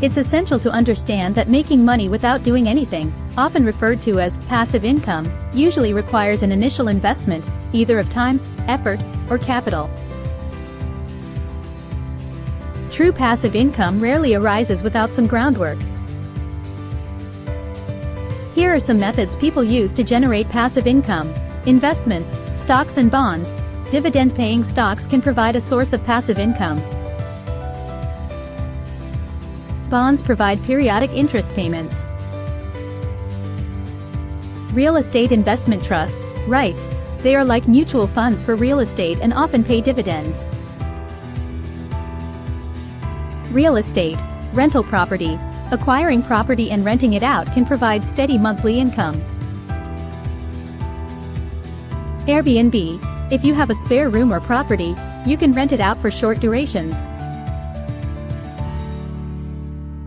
It's essential to understand that making money without doing anything, often referred to as passive income, usually requires an initial investment, either of time, effort, or capital. True passive income rarely arises without some groundwork. Here are some methods people use to generate passive income. Investments, stocks and bonds. Dividend-paying stocks can provide a source of passive income. Bonds provide periodic interest payments. Real estate investment trusts, REITs. They are like mutual funds for real estate and often pay dividends. Real estate, rental property. Acquiring property and renting it out can provide steady monthly income. Airbnb. If you have a spare room or property, you can rent it out for short durations.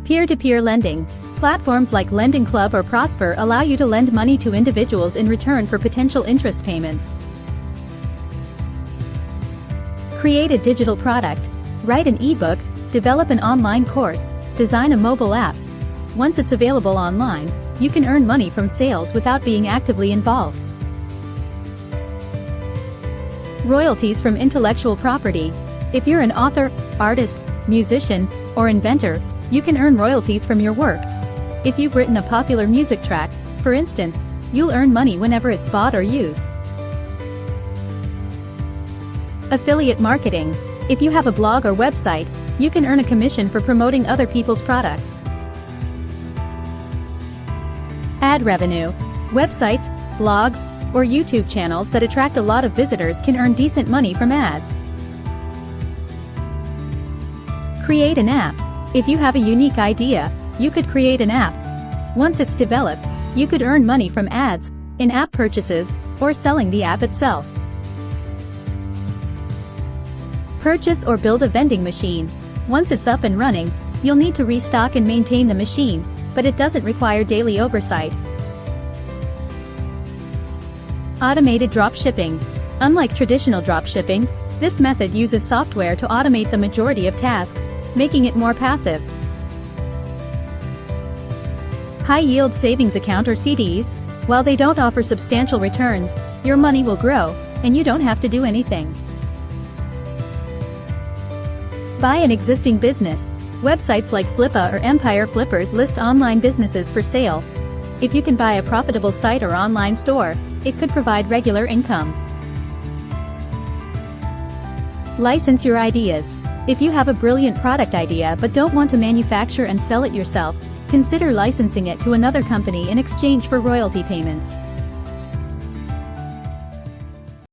Peer-to-peer lending. Platforms like LendingClub or Prosper allow you to lend money to individuals in return for potential interest payments. Create a digital product. Write an ebook, develop an online course, design a mobile app. Once it's available online, you can earn money from sales without being actively involved. Royalties from intellectual property. If you're an author, artist, musician, or inventor, you can earn royalties from your work. If you've written a popular music track, for instance, you'll earn money whenever it's bought or used. Affiliate marketing. If you have a blog or website, you can earn a commission for promoting other people's products. Ad revenue. Websites, blogs, or YouTube channels that attract a lot of visitors can earn decent money from ads. Create an app. If you have a unique idea, you could create an app. Once it's developed, you could earn money from ads, in-app purchases, or selling the app itself. Purchase or build a vending machine. Once it's up and running, you'll need to restock and maintain the machine, but it doesn't require daily oversight. Automated dropshipping. Unlike traditional dropshipping, this method uses software to automate the majority of tasks, making it more passive. High-yield savings account or CDs. While they don't offer substantial returns, your money will grow, and you don't have to do anything. Buy an existing business. Websites like Flippa or Empire Flippers list online businesses for sale. If you can buy a profitable site or online store, it could provide regular income. License your ideas. If you have a brilliant product idea but don't want to manufacture and sell it yourself, consider licensing it to another company in exchange for royalty payments.